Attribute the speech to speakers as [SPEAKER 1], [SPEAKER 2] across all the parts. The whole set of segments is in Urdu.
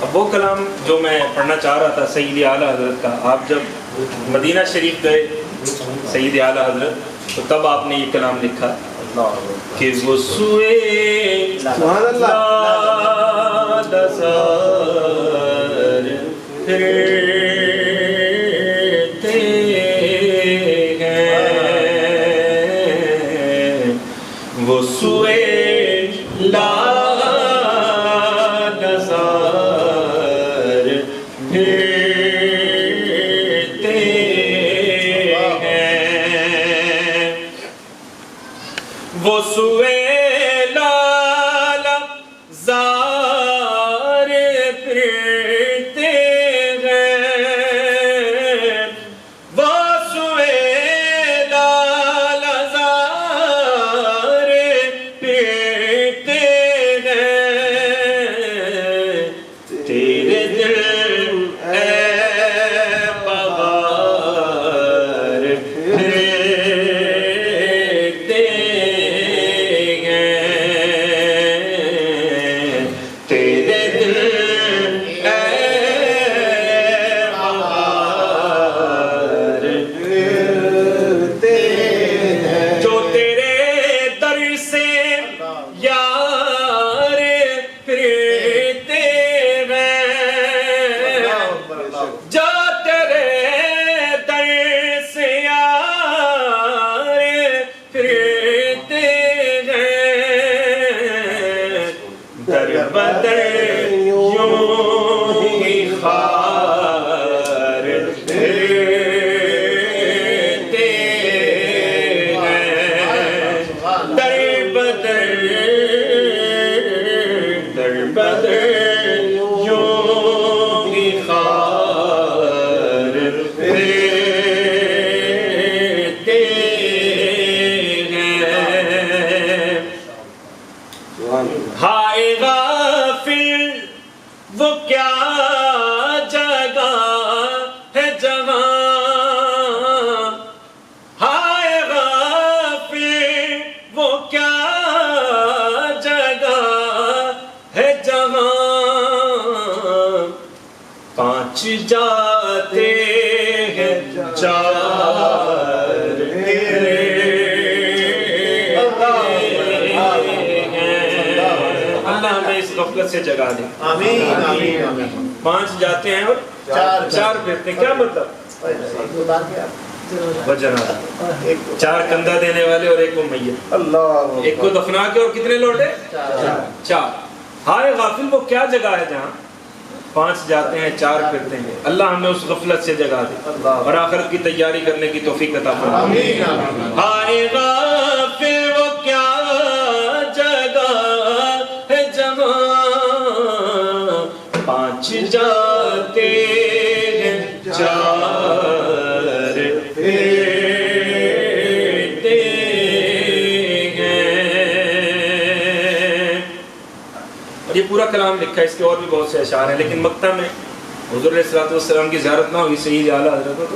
[SPEAKER 1] اب وہ کلام جو میں پڑھنا چاہ رہا تھا سید اعلیٰ حضرت کا، آپ جب مدینہ شریف گئے سید اعلیٰ حضرت تو تب آپ نے یہ کلام لکھا کہ وہ سوئے لادسار پھرتے ہیں، وہ سوئے وہ سوئے لالا زار پھرتے ہیں، وہ سوئے لالا زار پھرتے ہیں، تیرے دل اے بغار ہائے غافل وہ کیا جگہ ہے جہاں، ہائے غافل وہ کیا جگہ ہے جہاں، پانچ جاتے ہیں چار پھرتے اس غفلت سے جگا دے، آمین آمین۔ پانچ جاتے ہیں اور چار پھرتے ہیں، کیا مطلب؟ چار کندھا دینے والے اور ایک کو میت، ایک کو دفنا کے اور کتنے لوٹے؟ چار۔ ہائے غافل وہ کیا جگہ ہے جہاں پانچ جاتے ہیں چار پھرتے ہیں، اللہ ہمیں اس غفلت سے جگا دے اور آخرت کی تیاری کرنے کی توفیق عطا فرمائے۔ ہائے غافل وہ کیا پانچ جاتے ہیں چار پھرتے ہیں، اور یہ پورا کلام لکھا ہے، اس کے اور بھی بہت سے اشعار ہیں، لیکن مکہ میں حضور علیہ الصلوۃ والسلام کی زیارت نہ ہوئی سید اعلیٰ حضرت کو، تو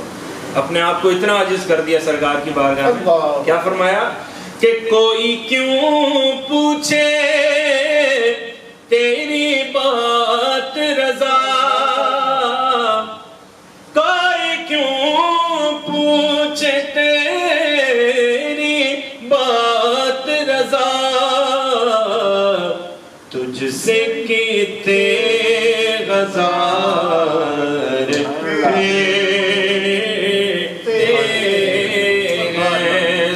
[SPEAKER 1] اپنے آپ کو اتنا عاجز کر دیا سرکار کی بارگاہ میں، کیا فرمایا کہ کوئی کیوں پوچھے تیری بات رضا، کوئی کیوں پوچھے تیری بات رضا، تجھ سے کتے غزار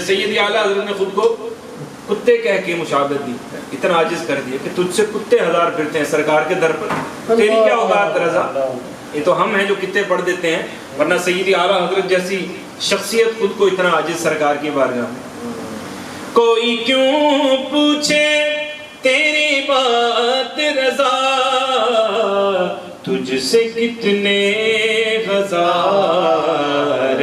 [SPEAKER 1] سید اعلیٰ حضرت نے خود کو کتے کہہ کے مشابہت دی، اتنا عاجز کر دیا کہ تجھ سے کتے ہزار پھرتے ہیں سرکار کے در پر، تیری کیا اوقات رضا؟ یہ تو ہم ہیں جو کتے پڑھ دیتے ہیں، ورنہ سید اعلیٰ حضرت جیسی شخصیت خود کو اتنا عاجز سرکار کی بارگاہ میں۔ کوئی کیوں پوچھے تیری بات رضا، تجھ سے کتنے ہزار